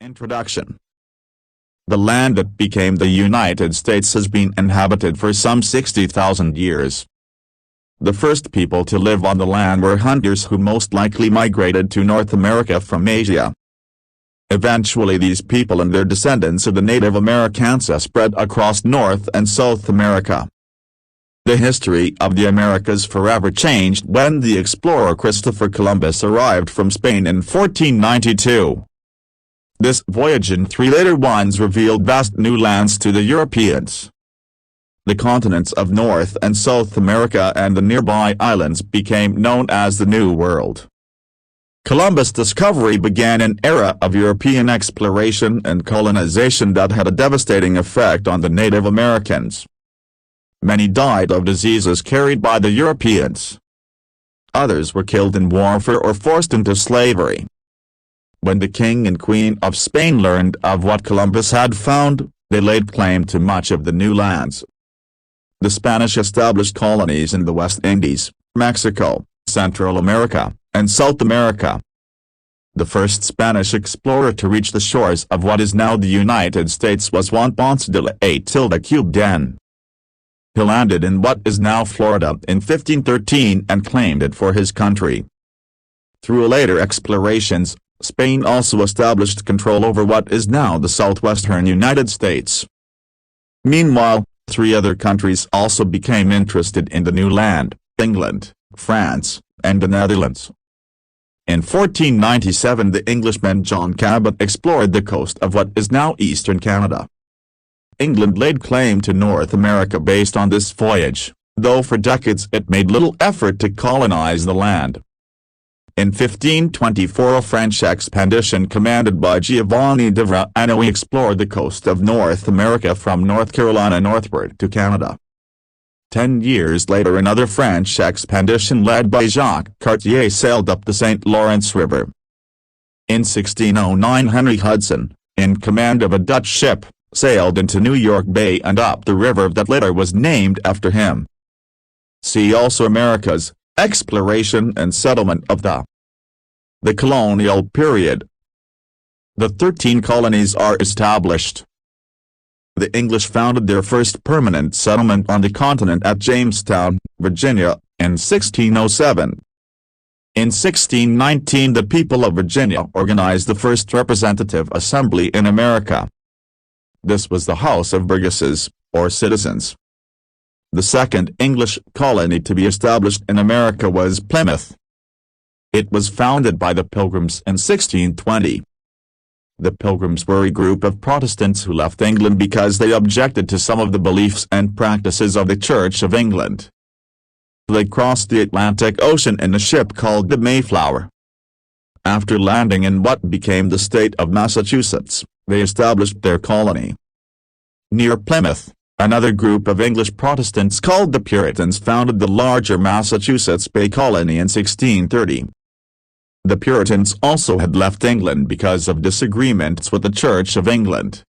Introduction. The land that became the United States has been inhabited for some 60,000 years. The first people to live on the land were hunters who most likely migrated to North America from Asia. Eventually these people and their descendants of the Native Americans spread across North and South America. The history of the Americas forever changed when the explorer Christopher Columbus arrived from Spain in 1492. This voyage and three later ones revealed vast new lands to the Europeans. The continents of North and South America and the nearby islands became known as the New World. Columbus' discovery began an era of European exploration and colonization that had a devastating effect on the Native Americans. Many died of diseases carried by the Europeans. Others were killed in warfare or forced into slavery. When the King and Queen of Spain learned of what Columbus had found, they laid claim to much of the new lands. The Spanish established colonies in the West Indies, Mexico, Central America, and South America. The first Spanish explorer to reach the shores of what is now the United States was Juan Ponce de Leon. He landed in what is now Florida in 1513 and claimed it for his country. Through later explorations, Spain also established control over what is now the southwestern United States. Meanwhile, three other countries also became interested in the new land: England, France, and the Netherlands. In 1497 the Englishman John Cabot explored the coast of what is now eastern Canada. England laid claim to North America based on this voyage, though for decades it made little effort to colonize the land. In 1524 a French expedition commanded by Giovanni de Verano explored the coast of North America from North Carolina northward to Canada. 10 years later another French expedition led by Jacques Cartier sailed up the St. Lawrence River. In 1609 Henry Hudson, in command of a Dutch ship, sailed into New York Bay and up the river that later was named after him. See also Americas, exploration and settlement of the colonial period. The 13 colonies are established. The English founded their first permanent settlement on the continent at Jamestown, Virginia, in 1607. In 1619 the people of Virginia organized the first representative assembly in America. This was the House of Burgesses, or citizens. The second English colony to be established in America was Plymouth. It was founded by the Pilgrims in 1620. The Pilgrims were a group of Protestants who left England because they objected to some of the beliefs and practices of the Church of England. They crossed the Atlantic Ocean in a ship called the Mayflower. After landing in what became the state of Massachusetts, they established their colony. Near Plymouth, another group of English Protestants called the Puritans founded the larger Massachusetts Bay Colony in 1630. The Puritans also had left England because of disagreements with the Church of England.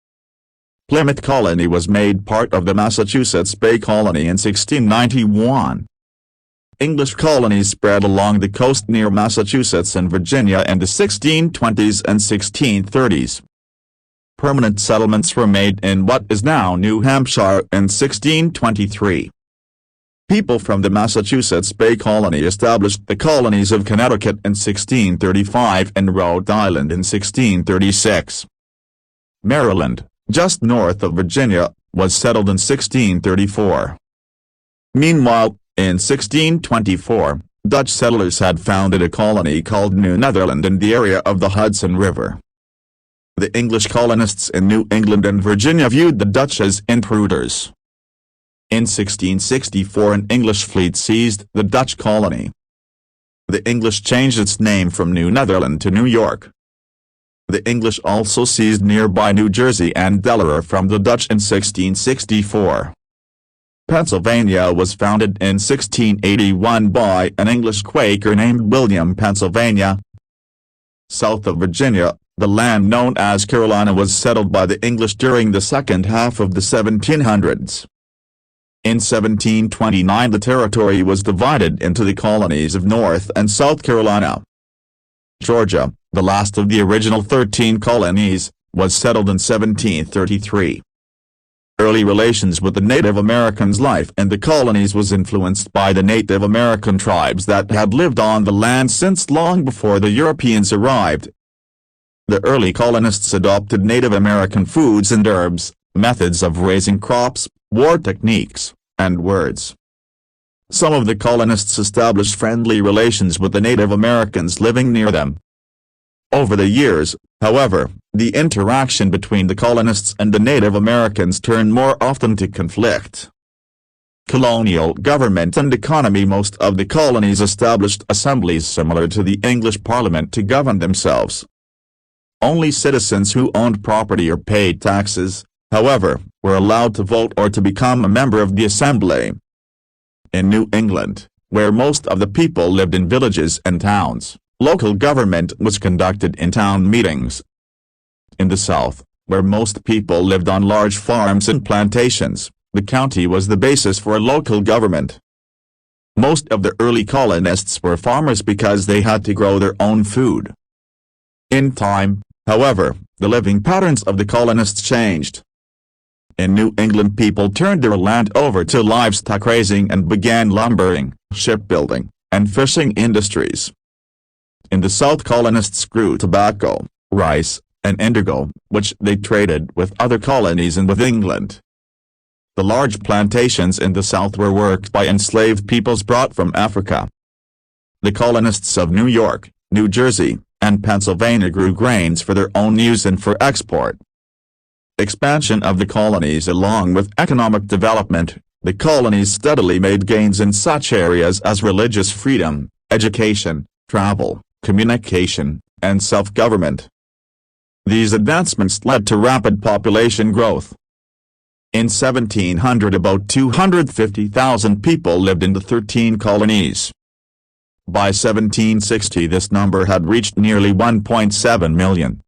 Plymouth Colony was made part of the Massachusetts Bay Colony in 1691. English colonies spread along the coast near Massachusetts and Virginia in the 1620s and 1630s. Permanent settlements were made in what is now New Hampshire in 1623. People from the Massachusetts Bay Colony established the colonies of Connecticut in 1635 and Rhode Island in 1636. Maryland, just north of Virginia, was settled in 1634. Meanwhile, in 1624, Dutch settlers had founded a colony called New Netherland in the area of the Hudson River. The English colonists in New England and Virginia viewed the Dutch as intruders. In 1664 an English fleet seized the Dutch colony. The English changed its name from New Netherland to New York. The English also seized nearby New Jersey and Delaware from the Dutch in 1664. Pennsylvania was founded in 1681 by an English Quaker named William Pennsylvania. South of Virginia, the land known as Carolina was settled by the English during the second half of the 1700s. In 1729 the territory was divided into the colonies of North and South Carolina. Georgia, the last of the original 13 colonies, was settled in 1733. Early relations with the Native Americans' life in the colonies was influenced by the Native American tribes that had lived on the land since long before the Europeans arrived. The early colonists adopted Native American foods and herbs, methods of raising crops, war techniques, and words. Some of the colonists established friendly relations with the Native Americans living near them. Over the years, however, the interaction between the colonists and the Native Americans turned more often to conflict. Colonial government and economy. Most of the colonies established assemblies similar to the English Parliament to govern themselves. Only citizens who owned property or paid taxes, however, were allowed to vote or to become a member of the assembly. In New England, where most of the people lived in villages and towns, local government was conducted in town meetings. In the South, where most people lived on large farms and plantations, the county was the basis for local government. Most of the early colonists were farmers because they had to grow their own food. In time, however, the living patterns of the colonists changed. In New England, people turned their land over to livestock raising and began lumbering, shipbuilding, and fishing industries. In the South, colonists grew tobacco, rice, and indigo, which they traded with other colonies and with England. The large plantations in the South were worked by enslaved peoples brought from Africa. The colonists of New York, New Jersey, and Pennsylvania grew grains for their own use and for export. Expansion of the colonies. Along with economic development, the colonies steadily made gains in such areas as religious freedom, education, travel, communication, and self-government. These advancements led to rapid population growth. In 1700, about 250,000 people lived in the 13 colonies. By 1760, this number had reached nearly 1.7 million.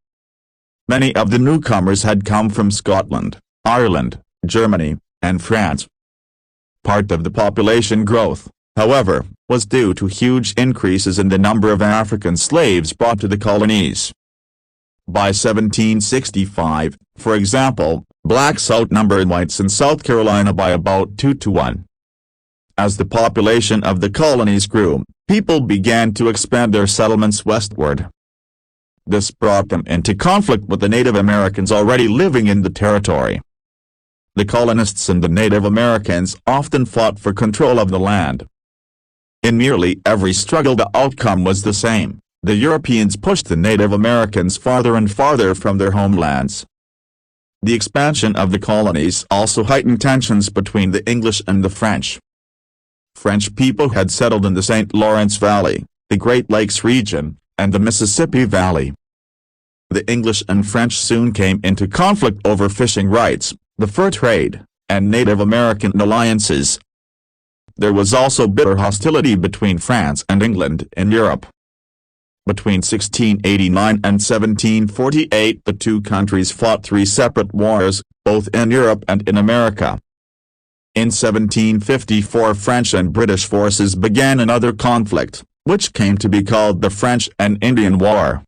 Many of the newcomers had come from Scotland, Ireland, Germany, and France. Part of the population growth, however, was due to huge increases in the number of African slaves brought to the colonies. By 1765, for example, blacks outnumbered whites in South Carolina by about 2 to 1. As the population of the colonies grew, people began to expand their settlements westward. This brought them into conflict with the Native Americans already living in the territory. The colonists and the Native Americans often fought for control of the land. In nearly every struggle, the outcome was the same. The Europeans pushed the Native Americans farther and farther from their homelands. The expansion of the colonies also heightened tensions between the English and the French. French people had settled in the St. Lawrence Valley, the Great Lakes region, and the Mississippi Valley. The English and French soon came into conflict over fishing rights, the fur trade, and Native American alliances. There was also bitter hostility between France and England in Europe. Between 1689 and 1748, the two countries fought 3 separate wars, both in Europe and in America. In 1754, French and British forces began another conflict, which came to be called the French and Indian War.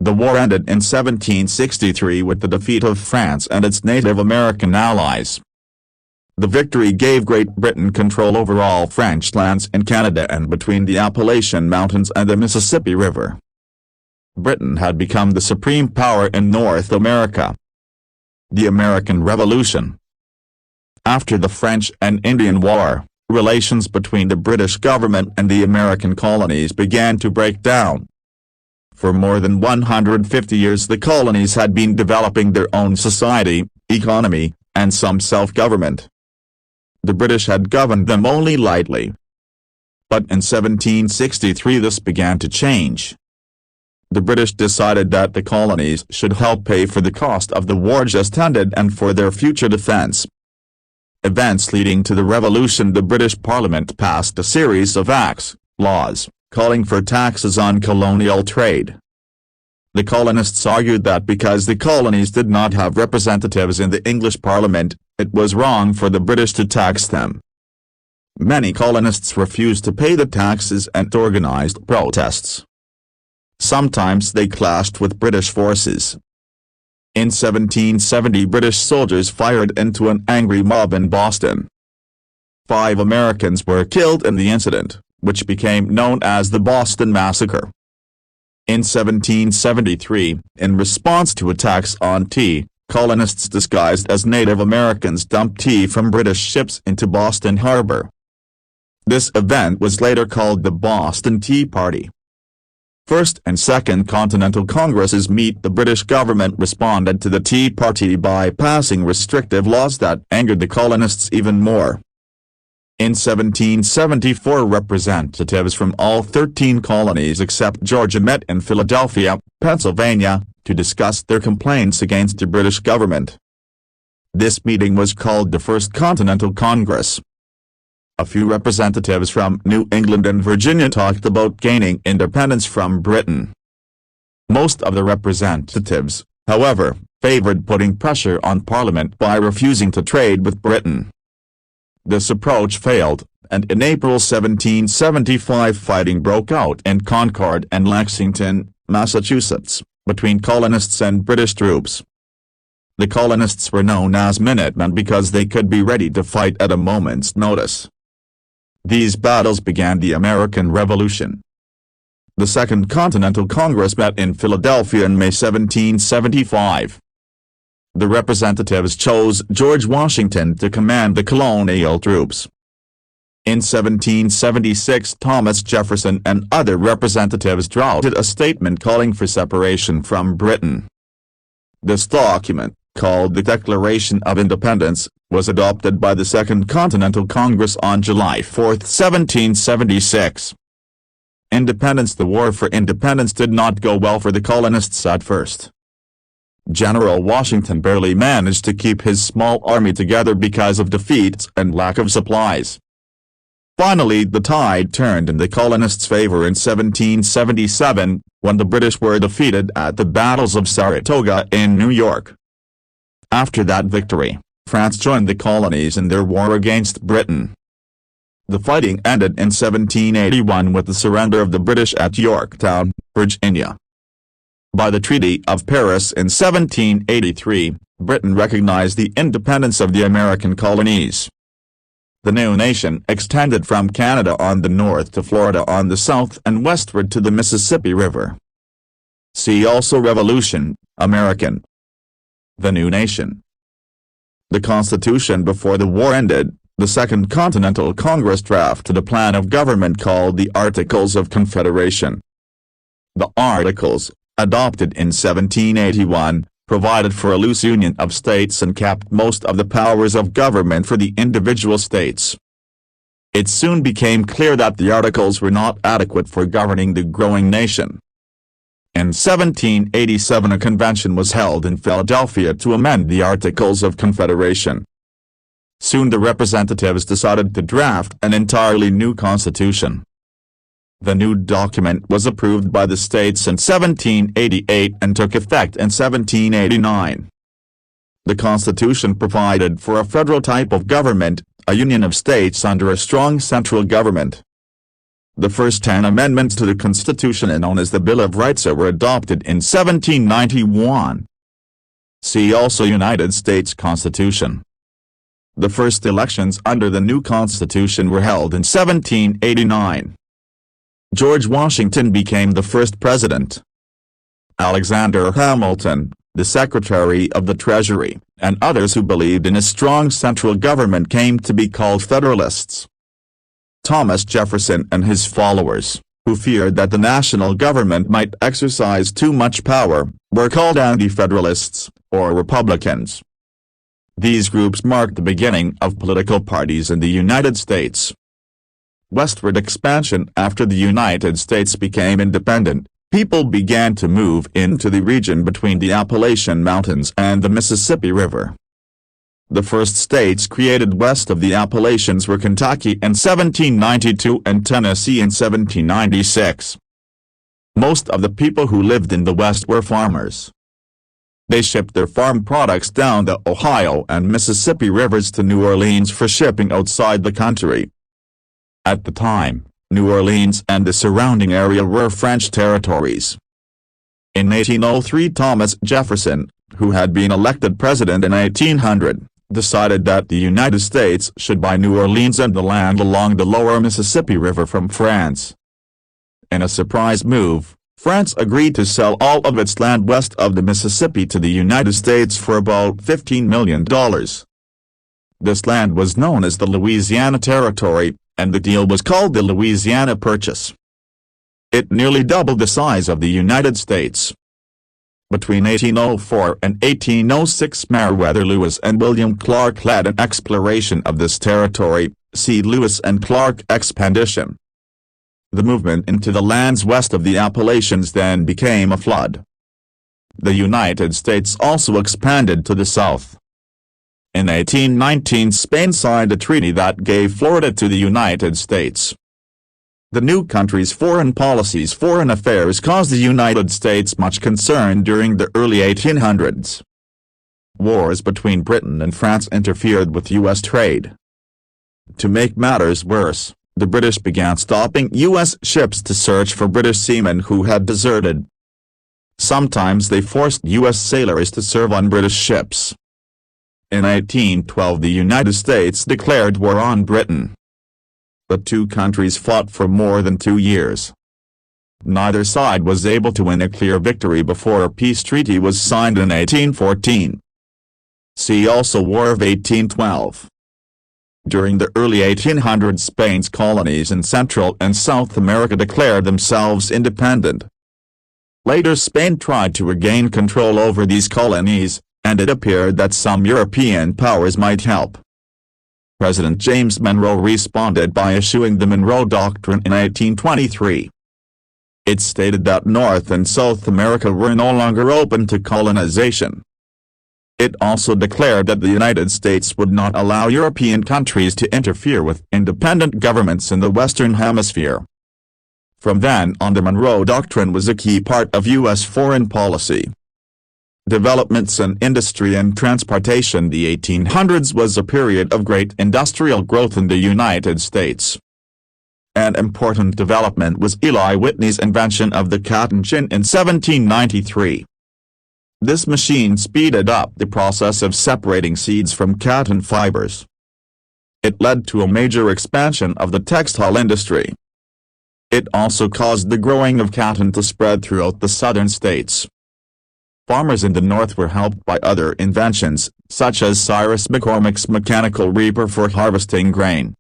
The war ended in 1763 with the defeat of France and its Native American allies. The victory gave Great Britain control over all French lands in Canada and between the Appalachian Mountains and the Mississippi River. Britain had become the supreme power in North America. The American Revolution. After the French and Indian War, relations between the British government and the American colonies began to break down. For more than 150 years, the colonies had been developing their own society, economy, and some self-government. The British had governed them only lightly. But in 1763 this began to change. The British decided that the colonies should help pay for the cost of the war just ended and for their future defense. Events leading to the Revolution. The British Parliament passed a series of acts, laws, calling for taxes on colonial trade. The colonists argued that because the colonies did not have representatives in the English Parliament, it was wrong for the British to tax them. Many colonists refused to pay the taxes and organized protests. Sometimes they clashed with British forces. In 1770, British soldiers fired into an angry mob in Boston. 5 Americans were killed in the incident, which became known as the Boston Massacre. In 1773, in response to attacks on tea, colonists disguised as Native Americans dumped tea from British ships into Boston Harbor. This event was later called the Boston Tea Party. First and Second Continental Congresses meet. The British government responded to the Tea Party by passing restrictive laws that angered the colonists even more. In 1774, representatives from all 13 colonies except Georgia met in Philadelphia, Pennsylvania, to discuss their complaints against the British government. This meeting was called the First Continental Congress. A few representatives from New England and Virginia talked about gaining independence from Britain. Most of the representatives, however, favored putting pressure on Parliament by refusing to trade with Britain. This approach failed, and in April 1775 fighting broke out in Concord and Lexington, Massachusetts, between colonists and British troops. The colonists were known as Minutemen because they could be ready to fight at a moment's notice. These battles began the American Revolution. The Second Continental Congress met in Philadelphia in May 1775. The representatives chose George Washington to command the colonial troops. In 1776, Thomas Jefferson and other representatives drafted a statement calling for separation from Britain. This document, called the Declaration of Independence, was adopted by the Second Continental Congress on July 4, 1776. Independence. The War for Independence did not go well for the colonists at first. General Washington barely managed to keep his small army together because of defeats and lack of supplies. Finally, the tide turned in the colonists' favor in 1777, when the British were defeated at the battles of Saratoga in New York. After that victory, France joined the colonies in their war against Britain. The fighting ended in 1781 with the surrender of the British at Yorktown, Virginia. By the Treaty of Paris in 1783, Britain recognized the independence of the American colonies. The new nation extended from Canada on the north to Florida on the south and westward to the Mississippi River. See also Revolution, American. The new nation. The Constitution. Before the war ended, the Second Continental Congress drafted a plan of government called the Articles of Confederation. The Articles, adopted in 1781, provided for a loose union of states and kept most of the powers of government for the individual states. It soon became clear that the Articles were not adequate for governing the growing nation. In 1787, a convention was held in Philadelphia to amend the Articles of Confederation. Soon the representatives decided to draft an entirely new constitution. The new document was approved by the states in 1788 and took effect in 1789. The Constitution provided for a federal type of government, a union of states under a strong central government. The first 10 amendments to the Constitution, known as the Bill of Rights, were adopted in 1791. See also United States Constitution. The first elections under the new Constitution were held in 1789. George Washington became the first president. Alexander Hamilton, the Secretary of the Treasury, and others who believed in a strong central government came to be called Federalists. Thomas Jefferson and his followers, who feared that the national government might exercise too much power, were called Anti-Federalists, or Republicans. These groups marked the beginning of political parties in the United States. Westward expansion. After the United States became independent, people began to move into the region between the Appalachian Mountains and the Mississippi River. The first states created west of the Appalachians were Kentucky in 1792 and Tennessee in 1796. Most of the people who lived in the West were farmers. They shipped their farm products down the Ohio and Mississippi rivers to New Orleans for shipping outside the country. At the time, New Orleans and the surrounding area were French territories. In 1803, Thomas Jefferson, who had been elected president in 1800, decided that the United States should buy New Orleans and the land along the lower Mississippi River from France. In a surprise move, France agreed to sell all of its land west of the Mississippi to the United States for about $15 million. This land was known as the Louisiana Territory, and the deal was called the Louisiana Purchase. It nearly doubled the size of the United States. Between 1804 and 1806, Meriwether Lewis and William Clark led an exploration of this territory, see Lewis and Clark Expedition. The movement into the lands west of the Appalachians then became a flood. The United States also expanded to the south. In 1819, Spain signed a treaty that gave Florida to the United States. The new country's foreign affairs caused the United States much concern during the early 1800s. Wars between Britain and France interfered with U.S. trade. To make matters worse, the British began stopping U.S. ships to search for British seamen who had deserted. Sometimes they forced U.S. sailors to serve on British ships. In 1812, the United States declared war on Britain. The two countries fought for more than 2 years. Neither side was able to win a clear victory before a peace treaty was signed in 1814. See also War of 1812. During the early 1800s, Spain's colonies in Central and South America declared themselves independent. Later, Spain tried to regain control over these colonies, and it appeared that some European powers might help. President James Monroe responded by issuing the Monroe Doctrine in 1823. It stated that North and South America were no longer open to colonization. It also declared that the United States would not allow European countries to interfere with independent governments in the Western Hemisphere. From then on, the Monroe Doctrine was a key part of U.S. foreign policy. Developments in industry and transportation. The 1800s was a period of great industrial growth in the United States. An important development was Eli Whitney's invention of the cotton gin in 1793. This machine speeded up the process of separating seeds from cotton fibers. It led to a major expansion of the textile industry. It also caused the growing of cotton to spread throughout the southern states. Farmers in the North were helped by other inventions, such as Cyrus McCormick's mechanical reaper for harvesting grain.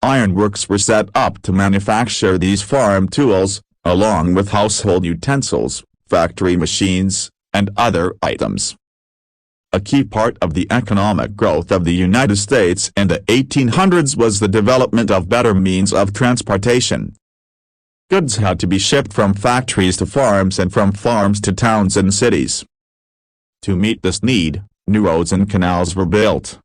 Ironworks were set up to manufacture these farm tools, along with household utensils, factory machines, and other items. A key part of the economic growth of the United States in the 1800s was the development of better means of transportation. Goods had to be shipped from factories to farms and from farms to towns and cities. To meet this need, new roads and canals were built.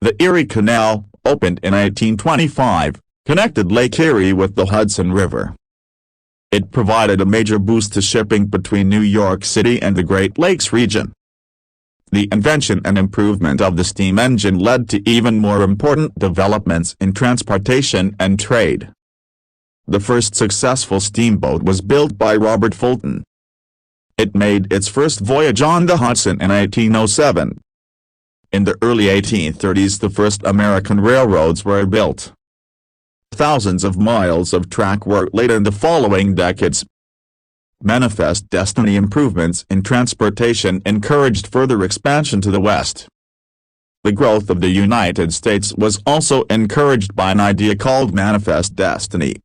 The Erie Canal, opened in 1825, connected Lake Erie with the Hudson River. It provided a major boost to shipping between New York City and the Great Lakes region. The invention and improvement of the steam engine led to even more important developments in transportation and trade. The first successful steamboat was built by Robert Fulton. It made its first voyage on the Hudson in 1807. In the early 1830s, the first American railroads were built. Thousands of miles of track were laid in the following decades. Manifest Destiny improvements in transportation encouraged further expansion to the west. The growth of the United States was also encouraged by an idea called Manifest Destiny.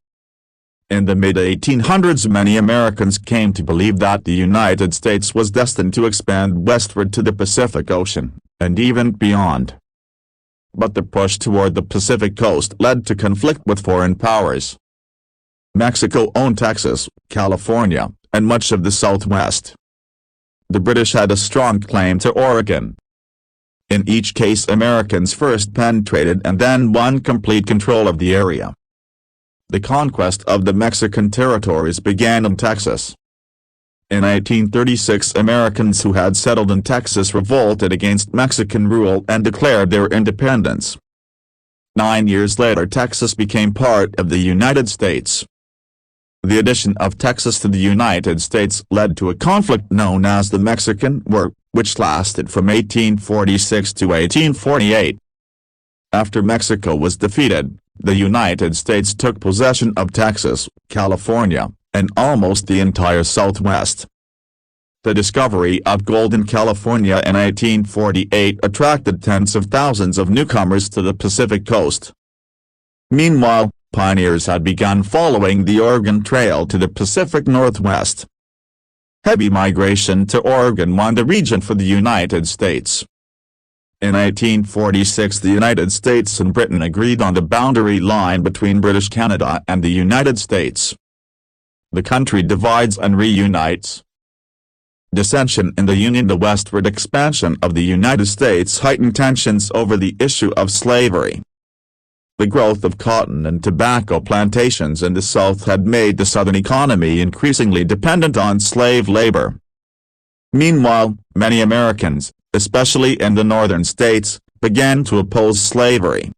In the mid-1800s, many Americans came to believe that the United States was destined to expand westward to the Pacific Ocean, and even beyond. But the push toward the Pacific coast led to conflict with foreign powers. Mexico owned Texas, California, and much of the Southwest. The British had a strong claim to Oregon. In each case, Americans first penetrated and then won complete control of the area. The conquest of the Mexican territories began in Texas. In 1836, Americans who had settled in Texas revolted against Mexican rule and declared their independence. 9 years later, Texas became part of the United States. The addition of Texas to the United States led to a conflict known as the Mexican War, which lasted from 1846 to 1848. After Mexico was defeated, the United States took possession of Texas, California, and almost the entire Southwest. The discovery of gold in California in 1848 attracted tens of thousands of newcomers to the Pacific coast. Meanwhile, pioneers had begun following the Oregon Trail to the Pacific Northwest. Heavy migration to Oregon won the region for the United States. In 1846, the United States and Britain agreed on the boundary line between British Canada and the United States. The country divides and reunites. Dissension in the Union. The westward expansion of the United States heightened tensions over the issue of slavery. The growth of cotton and tobacco plantations in the South had made the Southern economy increasingly dependent on slave labor. Meanwhile, many Americans, especially in the northern states, began to oppose slavery.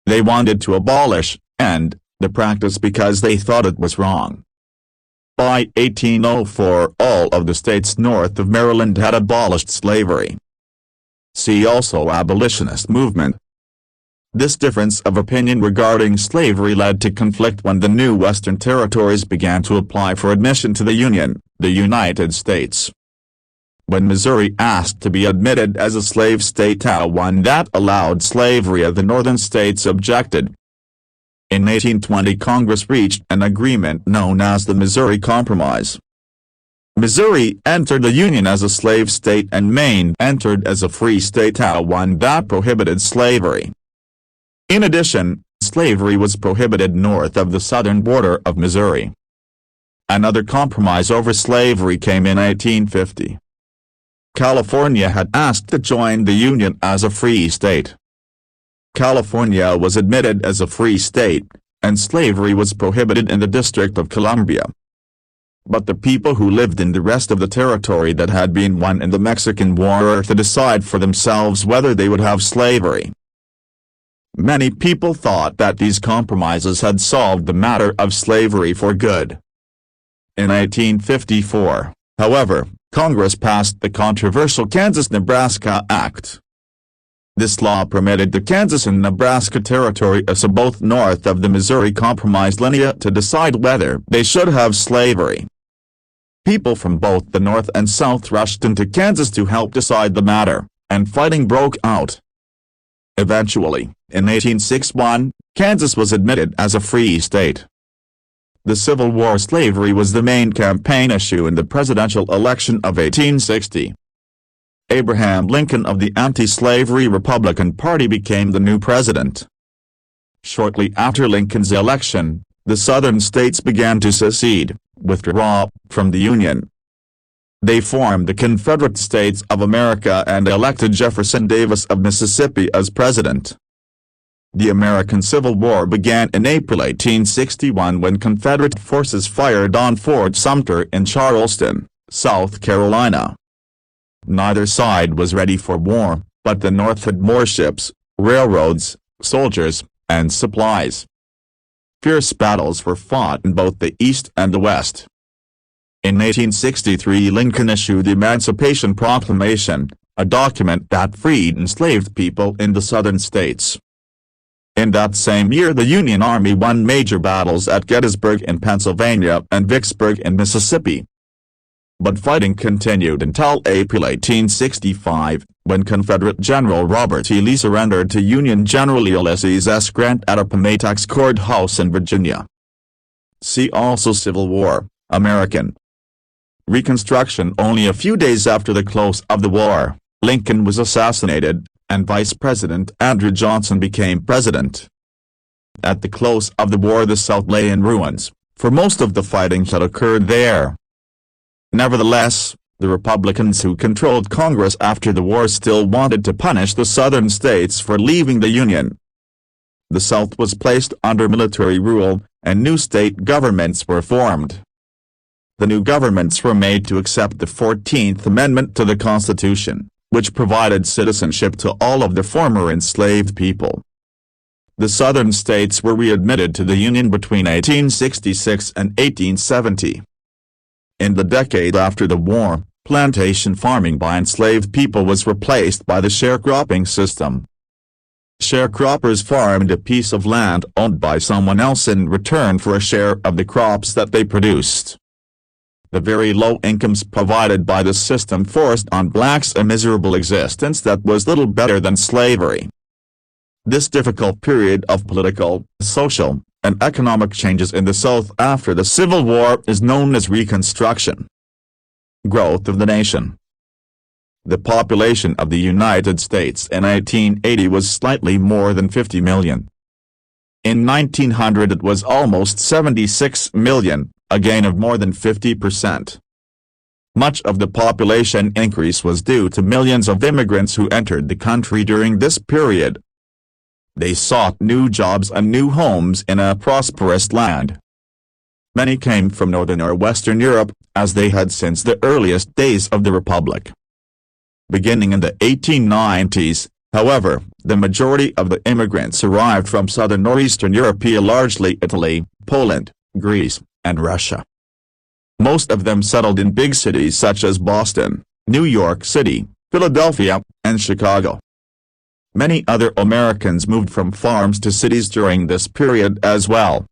They wanted to abolish the practice because they thought it was wrong. By 1804, all of the states north of Maryland had abolished slavery. See also Abolitionist movement. This difference of opinion regarding slavery led to conflict when the new Western territories began to apply for admission to the Union, the United States. When Missouri asked to be admitted as a slave state, one that allowed slavery, the northern states objected. In 1820, Congress reached an agreement known as the Missouri Compromise. Missouri entered the Union as a slave state and Maine entered as a free state, one that prohibited slavery. In addition, slavery was prohibited north of the southern border of Missouri. Another compromise over slavery came in 1850. California had asked to join the Union as a free state. California was admitted as a free state, and slavery was prohibited in the District of Columbia. But the people who lived in the rest of the territory that had been won in the Mexican War were to decide for themselves whether they would have slavery. Many people thought that these compromises had solved the matter of slavery for good. In 1854, however, Congress passed the controversial Kansas-Nebraska Act. This law permitted the Kansas and Nebraska territory as both north of the Missouri Compromise lineage to decide whether they should have slavery. People from both the North and South rushed into Kansas to help decide the matter, and fighting broke out. Eventually, in 1861, Kansas was admitted as a free state. The Civil War. Slavery was the main campaign issue in the presidential election of 1860. Abraham Lincoln of the anti-slavery Republican Party became the new president. Shortly after Lincoln's election, the southern states began to secede, withdraw from the Union. They formed the Confederate States of America and elected Jefferson Davis of Mississippi as president. The American Civil War began in April 1861 when Confederate forces fired on Fort Sumter in Charleston, South Carolina. Neither side was ready for war, but the North had more ships, railroads, soldiers, and supplies. Fierce battles were fought in both the East and the West. In 1863, Lincoln issued the Emancipation Proclamation, a document that freed enslaved people in the southern states. In that same year, the Union Army won major battles at Gettysburg in Pennsylvania and Vicksburg in Mississippi. But fighting continued until April 1865, when Confederate General Robert E. Lee surrendered to Union General Ulysses S. Grant at Appomattox Courthouse in Virginia. See also Civil War, American Reconstruction. Only a few days after the close of the war, Lincoln was assassinated, and Vice President Andrew Johnson became president. At the close of the war, the South lay in ruins, for most of the fighting had occurred there. Nevertheless, the Republicans who controlled Congress after the war still wanted to punish the southern states for leaving the Union. The South was placed under military rule, and new state governments were formed. The new governments were made to accept the 14th Amendment to the Constitution, which provided citizenship to all of the former enslaved people. The southern states were readmitted to the Union between 1866 and 1870. In the decade after the war, plantation farming by enslaved people was replaced by the sharecropping system. Sharecroppers farmed a piece of land owned by someone else in return for a share of the crops that they produced. The very low incomes provided by the system forced on blacks a miserable existence that was little better than slavery. This difficult period of political, social, and economic changes in the South after the Civil War is known as Reconstruction. Growth of the nation. The population of the United States in 1880 was slightly more than 50 million. In 1900 it was almost 76 million, a gain of more than 50%. Much of the population increase was due to millions of immigrants who entered the country during this period. They sought new jobs and new homes in a prosperous land. Many came from Northern or Western Europe, as they had since the earliest days of the Republic. Beginning in the 1890s, however, the majority of the immigrants arrived from Southern or Eastern Europe, largely Italy, Poland, Greece, and Russia. Most of them settled in big cities such as Boston, New York City, Philadelphia, and Chicago. Many other Americans moved from farms to cities during this period as well.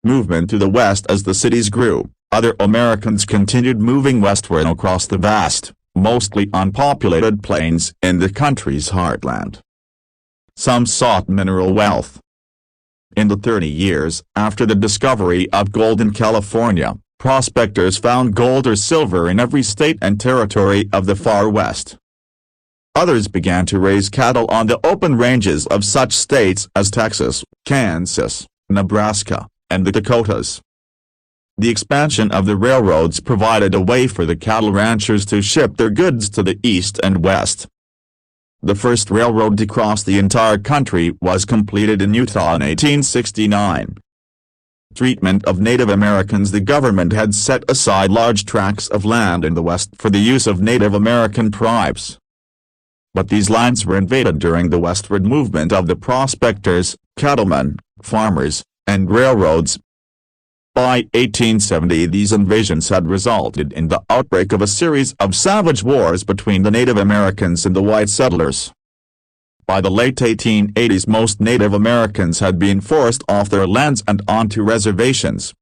Movement to the west. As the cities grew, other Americans continued moving westward across the vast, mostly unpopulated plains in the country's heartland. Some sought mineral wealth. In the 30 years after the discovery of gold in California, prospectors found gold or silver in every state and territory of the far west. Others began to raise cattle on the open ranges of such states as Texas, Kansas, Nebraska, and the Dakotas. The expansion of the railroads provided a way for the cattle ranchers to ship their goods to the east and west. The first railroad to cross the entire country was completed in Utah in 1869. Treatment of Native Americans. The government had set aside large tracts of land in the West for the use of Native American tribes. But these lands were invaded during the westward movement of the prospectors, cattlemen, farmers, and railroads. By 1870 these invasions had resulted in the outbreak of a series of savage wars between the Native Americans and the white settlers. By the late 1880s most Native Americans had been forced off their lands and onto reservations.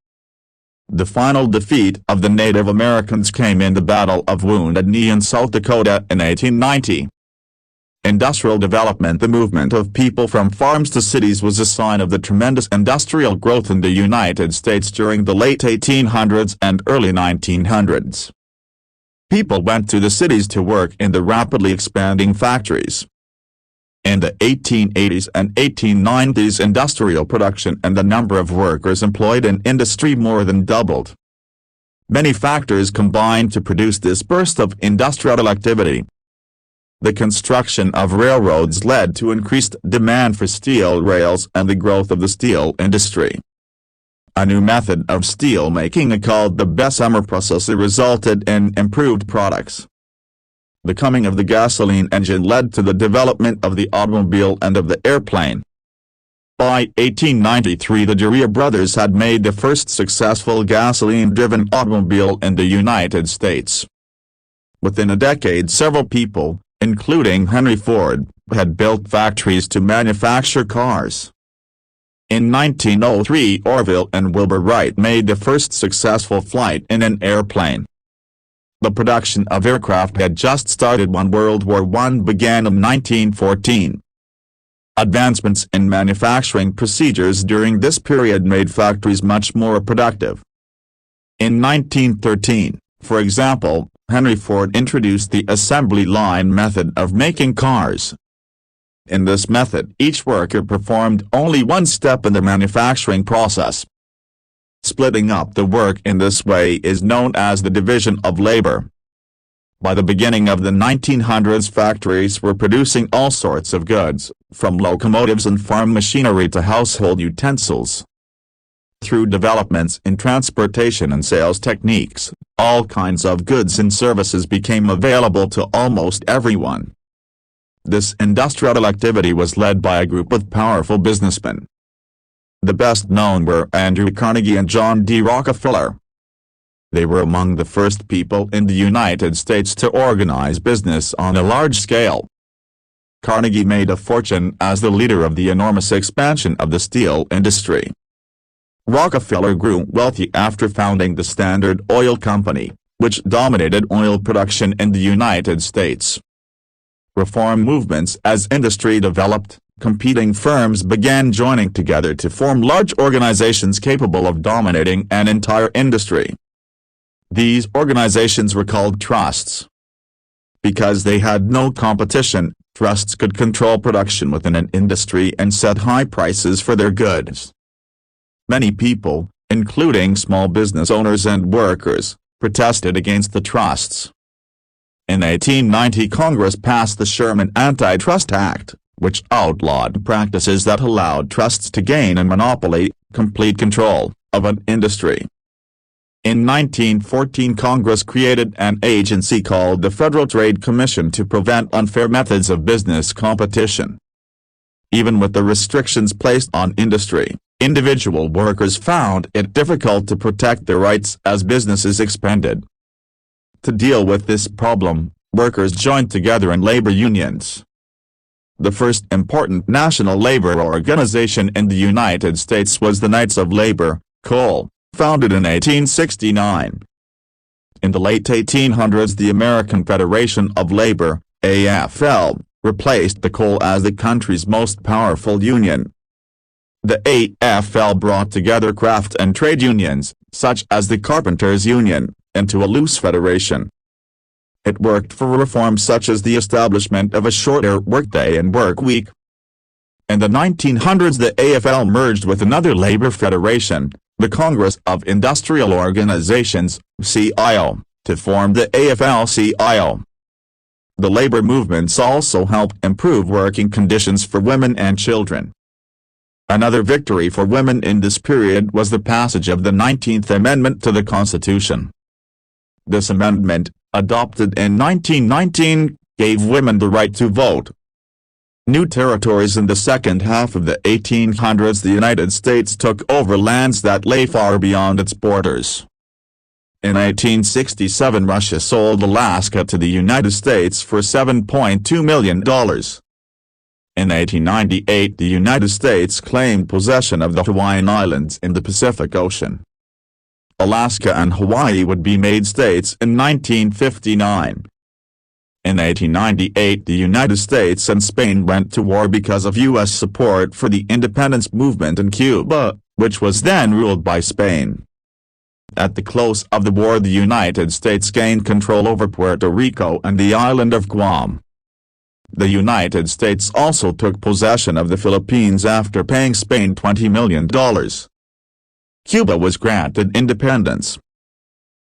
The final defeat of the Native Americans came in the Battle of Wounded Knee in South Dakota in 1890. Industrial development. The movement of people from farms to cities was a sign of the tremendous industrial growth in the United States during the late 1800s and early 1900s. People went to the cities to work in the rapidly expanding factories. In the 1880s and 1890s industrial production and the number of workers employed in industry more than doubled. Many factors combined to produce this burst of industrial activity. The construction of railroads led to increased demand for steel rails and the growth of the steel industry. A new method of steel making called the Bessemer process resulted in improved products. The coming of the gasoline engine led to the development of the automobile and of the airplane. By 1893 the Duryea brothers had made the first successful gasoline-driven automobile in the United States. Within a decade several people, including Henry Ford, had built factories to manufacture cars. In 1903 Orville and Wilbur Wright made the first successful flight in an airplane. The production of aircraft had just started when World War I began in 1914. Advancements in manufacturing procedures during this period made factories much more productive. In 1913, for example, Henry Ford introduced the assembly line method of making cars. In this method each worker performed only one step in the manufacturing process. Splitting up the work in this way is known as the division of labor. By the beginning of the 1900s factories were producing all sorts of goods, from locomotives and farm machinery to household utensils. Through developments in transportation and sales techniques, all kinds of goods and services became available to almost everyone. This industrial activity was led by a group of powerful businessmen. The best known were Andrew Carnegie and John D. Rockefeller. They were among the first people in the United States to organize business on a large scale. Carnegie made a fortune as the leader of the enormous expansion of the steel industry. Rockefeller grew wealthy after founding the Standard Oil Company, which dominated oil production in the United States. Reform movements as industry developed, competing firms began joining together to form large organizations capable of dominating an entire industry. These organizations were called trusts. Because they had no competition, trusts could control production within an industry and set high prices for their goods. Many people, including small business owners and workers, protested against the trusts. In 1890 Congress passed the Sherman Antitrust Act, which outlawed practices that allowed trusts to gain a monopoly, complete control, of an industry. In 1914 Congress created an agency called the Federal Trade Commission to prevent unfair methods of business competition. Even with the restrictions placed on industry, individual workers found it difficult to protect their rights as businesses expanded. To deal with this problem, workers joined together in labor unions. The first important national labor organization in the United States was the Knights of Labor, Coal, founded in 1869. In the late 1800s the American Federation of Labor, AFL, replaced the Coal as the country's most powerful union. The AFL brought together craft and trade unions, such as the Carpenters Union, into a loose federation. It worked for reforms such as the establishment of a shorter workday and work week. In the 1900s the AFL merged with another labor federation, the Congress of Industrial Organizations, CIO, to form the AFL-CIO. The labor movements also helped improve working conditions for women and children. Another victory for women in this period was the passage of the 19th Amendment to the Constitution. This amendment, adopted in 1919, gave women the right to vote. New territories in the second half of the 1800s the United States took over lands that lay far beyond its borders. In 1867 Russia sold Alaska to the United States for $7.2 million. In 1898 the United States claimed possession of the Hawaiian Islands in the Pacific Ocean. Alaska and Hawaii would be made states in 1959. In 1898 the United States and Spain went to war because of U.S. support for the independence movement in Cuba, which was then ruled by Spain. At the close of the war the United States gained control over Puerto Rico and the island of Guam. The United States also took possession of the Philippines after paying Spain $20 million. Cuba was granted independence.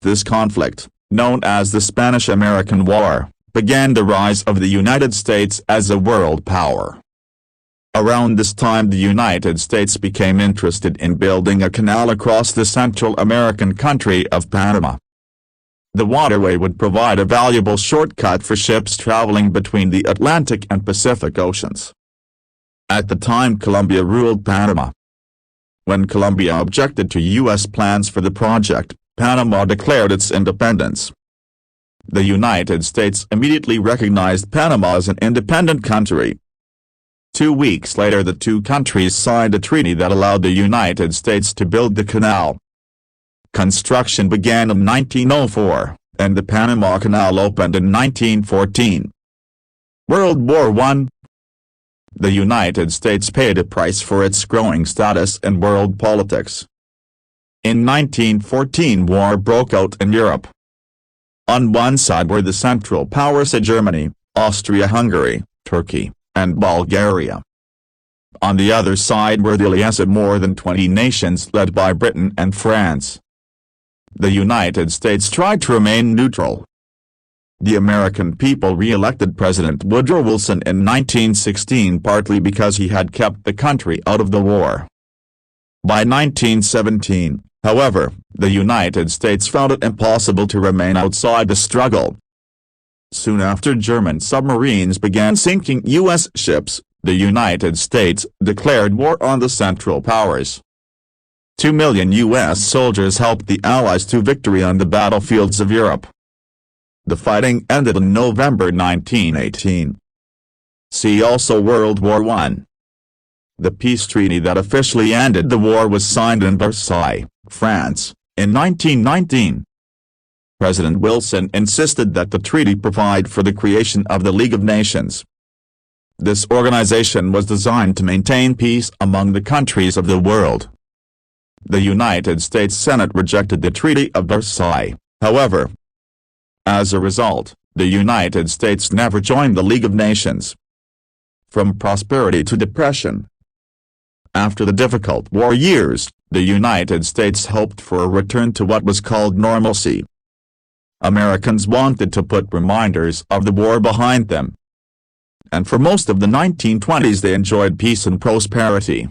This conflict, known as the Spanish-American War, began the rise of the United States as a world power. Around this time the United States became interested in building a canal across the Central American country of Panama. The waterway would provide a valuable shortcut for ships traveling between the Atlantic and Pacific Oceans. At the time Colombia ruled Panama. When Colombia objected to U.S. plans for the project, Panama declared its independence. The United States immediately recognized Panama as an independent country. 2 weeks later the two countries signed a treaty that allowed the United States to build the canal. Construction began in 1904, and the Panama Canal opened in 1914. World War I. The United States paid a price for its growing status in world politics. In 1914 war broke out in Europe. On one side were the Central Powers of Germany, Austria-Hungary, Turkey, and Bulgaria. On the other side were the alliance of more than 20 nations led by Britain and France. The United States tried to remain neutral. The American people re-elected President Woodrow Wilson in 1916 partly because he had kept the country out of the war. By 1917, however, the United States found it impossible to remain outside the struggle. Soon after German submarines began sinking U.S. ships, the United States declared war on the Central Powers. 2 million U.S. soldiers helped the Allies to victory on the battlefields of Europe. The fighting ended in November 1918. See also World War I. The peace treaty that officially ended the war was signed in Versailles, France, in 1919. President Wilson insisted that the treaty provide for the creation of the League of Nations. This organization was designed to maintain peace among the countries of the world. The United States Senate rejected the Treaty of Versailles, however. As a result, the United States never joined the League of Nations. From prosperity to depression. After the difficult war years, the United States hoped for a return to what was called normalcy. Americans wanted to put reminders of the war behind them. And for most of the 1920s they enjoyed peace and prosperity.